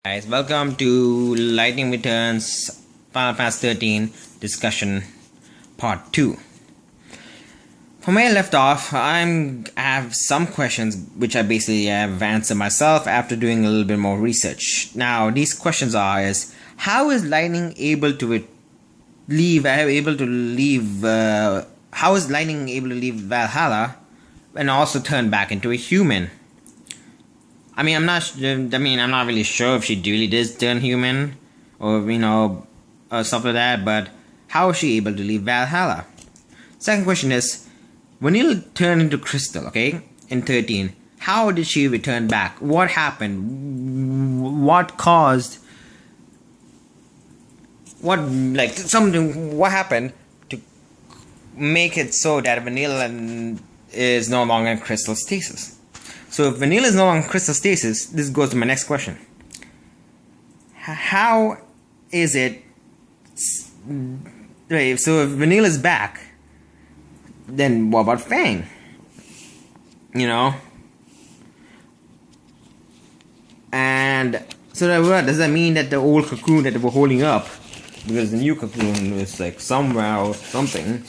Guys, welcome to Lightning Returns Final Fantasy XIII discussion part 2. From where I left off, I have some questions which I basically have answered myself after doing a little bit more research. Now, these questions are: how is Lightning able to leave Valhalla and also turn back into a human? I'm not really sure if she really did turn human or stuff like that, but how is she able to leave Valhalla? Second question is, Vanilla turned into Crystal, okay, in 13. How did she return back? What happened? What happened to make it so that Vanilla is no longer in crystal stasis? So if Vanilla is no longer in crystal stasis, this goes to my next question. How is it... Right, so if Vanilla is back, then what about Fang? And so what does that mean that the old cocoon that they were holding up, because the new cocoon was like somewhere or something.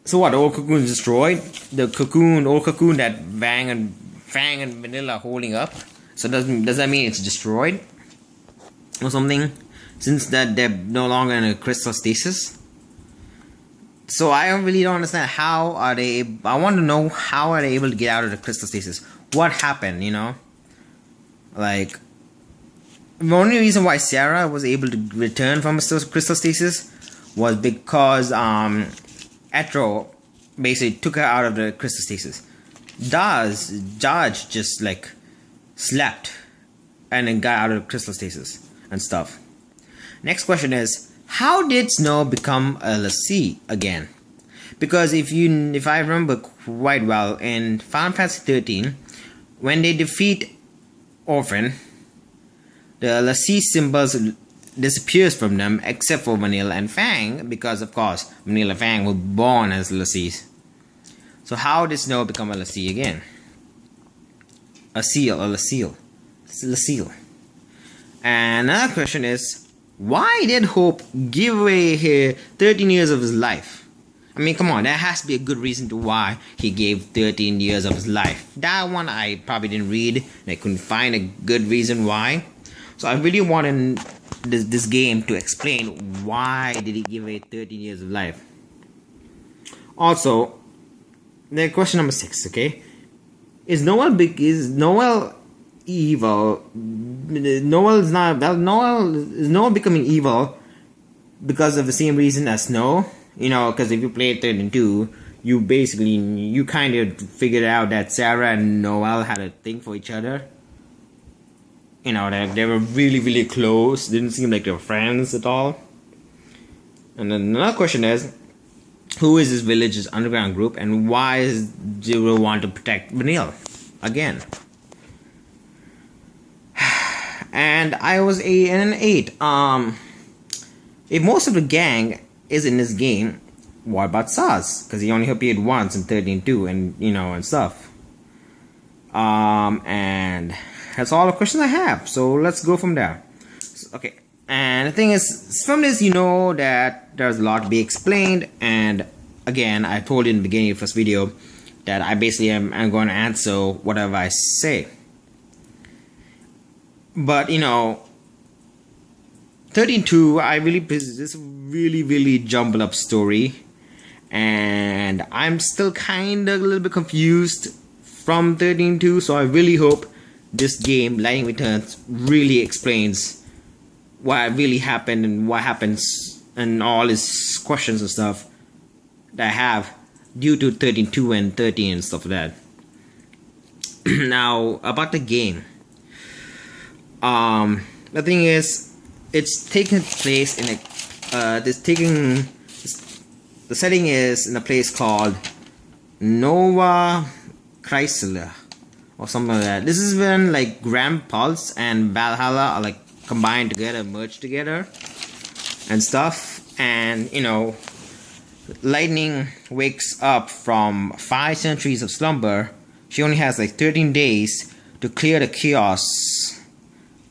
So what, the old cocoon is destroyed? The old cocoon that Fang and Vanilla are holding up? So does that mean it's destroyed? Or something? Since that they're no longer in a crystal stasis? So I really don't understand how are they... I want to know how are they able to get out of the crystal stasis? What happened, Like... The only reason why Sarah was able to return from crystal stasis was because Etro basically took her out of the crystal stasis. Dodge just like slept and then got out of the crystal stasis and stuff. Next question is, how did Snow become a Lassie again? Because if I remember quite well, in Final Fantasy XIII, when they defeat Orphan, the Lassie symbols disappears from them except for Vanilla and Fang, because of course Vanilla and Fang were born as Lassies. So how did Snow become a Lassie again? A Lassie. And another question is, why did Hope give away her 13 years of his life? Come on, there has to be a good reason to why he gave 13 years of his life. That one I probably didn't read, and I couldn't find a good reason why. So I really wanted this game to explain why did he give away 13 years of life. Also, the question number 6, okay? Is Noel evil? Is Noel becoming evil because of the same reason as Snow? Because if you play 13-2, you kind of figured out that Sarah and Noel had a thing for each other. They were really, really close. Didn't seem like they were friends at all. And then another question is, who is this village's underground group, and why does Zero want to protect Vanille again? And I was an 8. If most of the gang is in this game, what about Saz? Because he only appeared once in 13-2 and and stuff. And that's all the questions I have, so let's go from there. Okay, and the thing is, from this that there's a lot to be explained, and again, I told you in the beginning of the first video that I basically am going to answer whatever I say. But 13-2, this really jumbled up story, and I'm still kind of a little bit confused from 13-2, so I really hope this game, Lightning Returns, really explains what really happened and what happens and all these questions and stuff that I have due to 13-2 and 13 and stuff like that. Now, about the game. The thing is, it's taking place in the setting is in a place called Nova Chrysler or something like that. This is when like Grand Pulse and Valhalla are like combined together, merged together and stuff. And Lightning wakes up from 5 centuries of slumber. She only has like 13 days to clear the chaos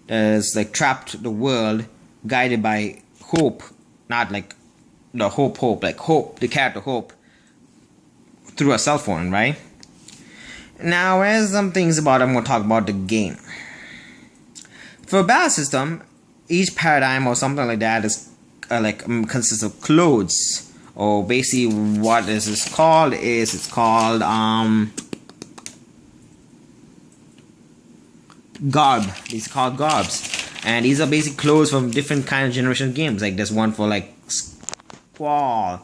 has like trapped the world, guided by hope, not like the hope, like hope, the character Hope, through a cell phone, right? Now, as some things about, I'm going to talk about the game. For a battle system, each paradigm or something like that is consists of clothes, or basically what is this called is it's called garb. These are called garbs, and these are basic clothes from different kind of generation of games. Like there's one for like Squall,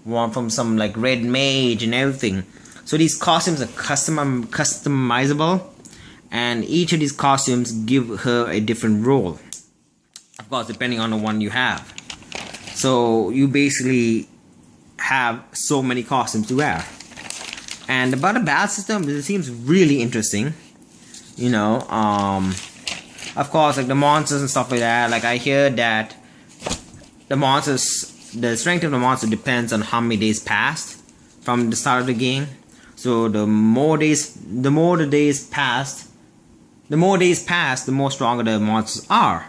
one from some like Red Mage and everything. So these costumes are customizable, and each of these costumes give her a different role, of course, depending on the one you have. So you basically have so many costumes to wear. And about the battle system, it seems really interesting. You know, of course, like the monsters and stuff like that. Like I hear that the strength of the monster depends on how many days passed from the start of the game. So the more days pass, the more stronger the monsters are,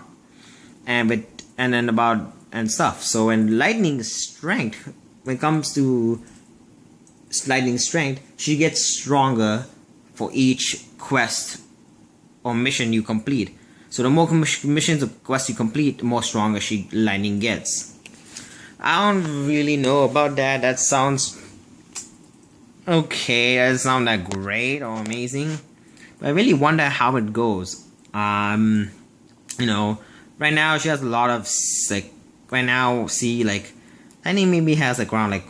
and stuff. So when lightning strength, when it comes to lightning strength, she gets stronger for each quest or mission you complete. So the more missions or quests you complete, the more stronger lightning gets. I don't really know about that. That sounds okay. That doesn't sound that great or amazing. But I really wonder how it goes. You know, right now she has a lot of like. Right now, see, like I think maybe has like around like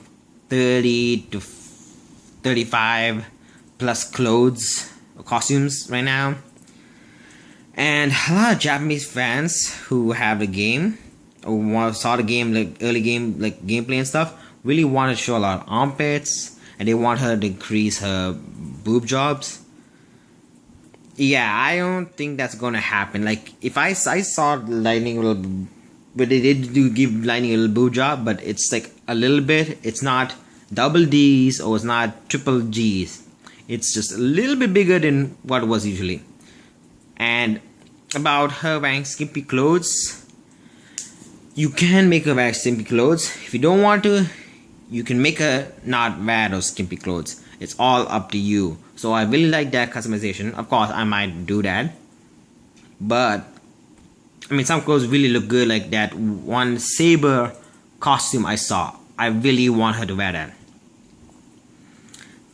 30 to 35 plus clothes or costumes right now. And a lot of Japanese fans who have the game or saw the game, like early game, like gameplay and stuff, really want to show a lot of armpits, and they want her to increase her boob jobs. Yeah, I don't think that's gonna happen. Like if I saw Lightning, but they did give Lightning a little boob job, but it's like a little bit. It's not double D's or it's not triple G's. It's just a little bit bigger than what it was usually. And about her wearing skimpy clothes, you can make her wear skimpy clothes. If you don't want to, you can make her not wear those skimpy clothes. It's all up to you. So I really like that customization. Of course, I might do that, but I mean, some clothes really look good. Like that one saber costume I saw, I really want her to wear that.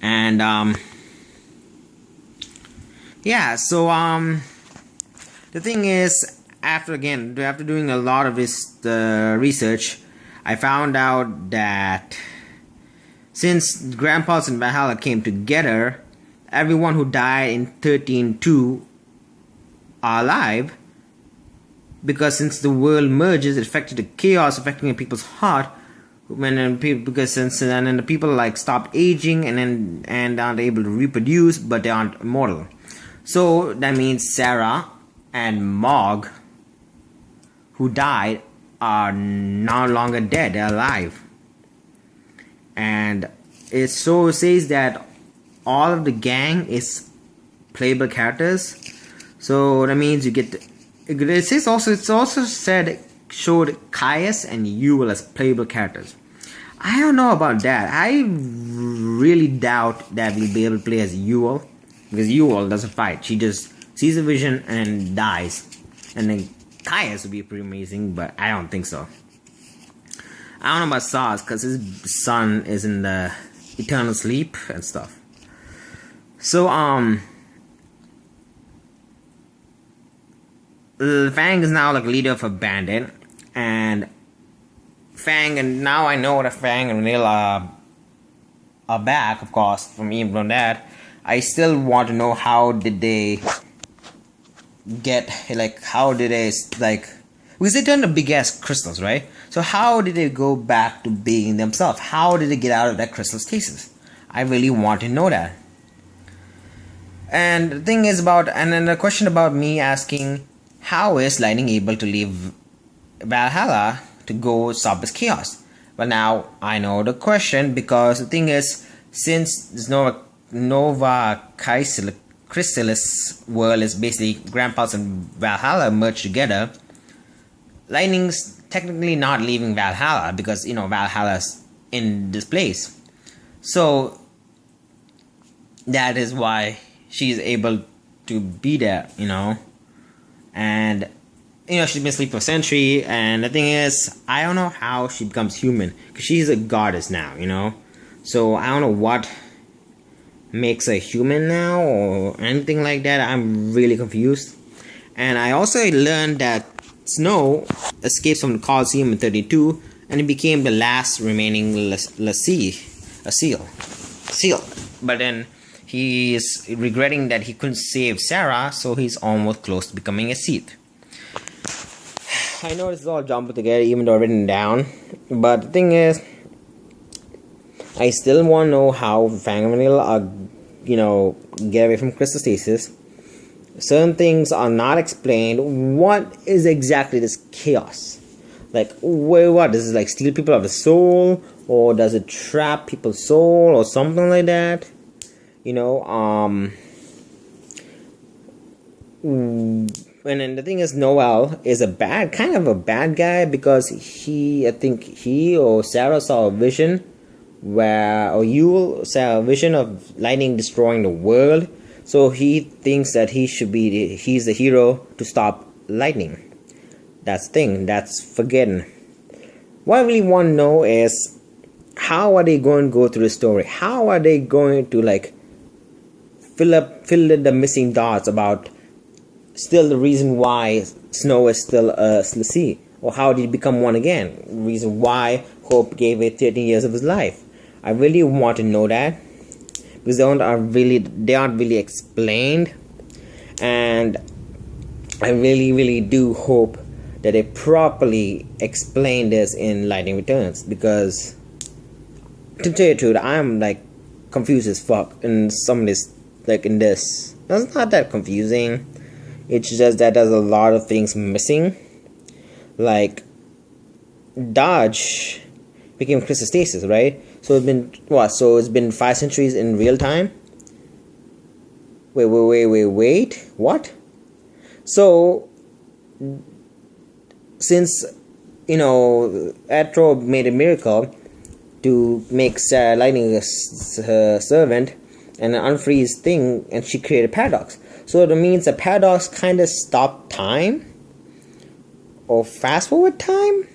And yeah, so the thing is, after doing a lot of this research, I found out that since Grand Pulse and Valhalla came together, everyone who died in 13.2 are alive, because since the world merges, it affected the chaos affecting people's heart. Then the people like stop aging and aren't able to reproduce, but they aren't immortal. So that means Sarah and Mog, who died, are no longer dead, they're alive. And it says that all of the gang is playable characters. So that means you get it's also showed Caius and Ewell as playable characters. I don't know about that. I really doubt that we'll be able to play as Ewell, because Ewell doesn't fight. She just sees a vision and dies. And then Caius would be pretty amazing, but I don't think so. I don't know about Saz, because his son is in the eternal sleep and stuff. So Fang is now like leader of a bandit, and now I know that Fang and Neil are back, of course, from even on that. I still want to know how did they get, like, because they turned the big ass crystals, right? So how did they go back to being themselves? How did they get out of that crystal stasis? I really want to know that. And the thing is and then the question about me asking, how is Lightning able to leave Valhalla to go stop this chaos? But now I know the question, because the thing is, since there's Nova Chrysalis world is basically Grandpa's and Valhalla merged together. Lightning's technically not leaving Valhalla because, you know, Valhalla's in this place. So that is why she's able to be there, you know. And, you know, she's been asleep for a century. And the thing is, I don't know how she becomes human, because she's a goddess now, you know. So I don't know what makes her human now or anything like that. I'm really confused. And I also learned that Snow escapes from the Colosseum in 32, and he became the last remaining seal. But then he is regretting that he couldn't save Sarah, so he's almost close to becoming a Sith. I know this is all jumbled together, even though written down, but the thing is, I still want to know how Fang and Vanilla are, you know, get away from crystal stasis. Certain things are not explained. What is exactly this chaos? Like, wait, what? Does it like steal people of the soul? Or does it trap people's soul? Or something like that? You know, and then the thing is, Noel is kind of a bad guy, because I think he or Sarah saw a vision or Yule saw a vision of lightning destroying the world. So he thinks that he's the hero to stop lightning. That's the thing, that's forgotten. What I really want to know is, how are they going to go through the story? How are they going to like fill in the missing dots about still the reason why Snow is still a Slitheen? Or how did he become one again? Reason why Hope gave it 13 years of his life. I really want to know that, because they aren't really explained, and I really do hope that they properly explain this in Lightning Returns, because to tell you the truth, I'm like confused as fuck in some of this, like in this. It's not that confusing, it's just that there's a lot of things missing. Like Dodge became crystal stasis, right? So it's been what? So it's been 5 centuries in real time. Wait. What? So since, you know, Atro made a miracle to make Sarah Lightning her servant and unfreeze thing, and she created a paradox. So that means the paradox kind of stopped time or fast forward time.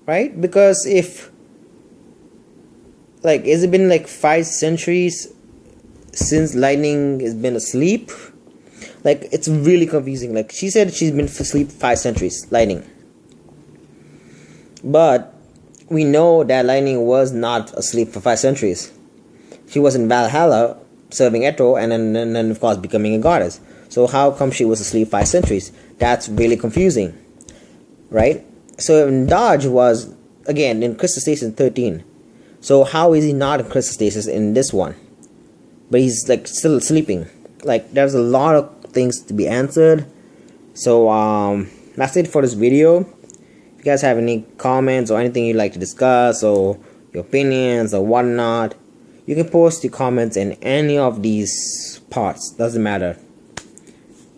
Right? Because if, like, has it been like 5 centuries since lightning has been asleep? Like, it's really confusing. Like, she said she's been asleep 5 centuries, lightning. But we know that lightning was not asleep for 5 centuries. She was in Valhalla serving Etro, and then of course becoming a goddess. So how come she was asleep 5 centuries? That's really confusing. Right? So Dodge was, again, in crystal stasis in 13. So how is he not in crystal stasis in this one? But he's like still sleeping. Like, there's a lot of things to be answered. So that's it for this video. If you guys have any comments or anything you'd like to discuss, or your opinions or whatnot, you can post your comments in any of these parts. Doesn't matter.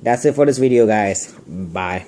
That's it for this video, guys. Bye.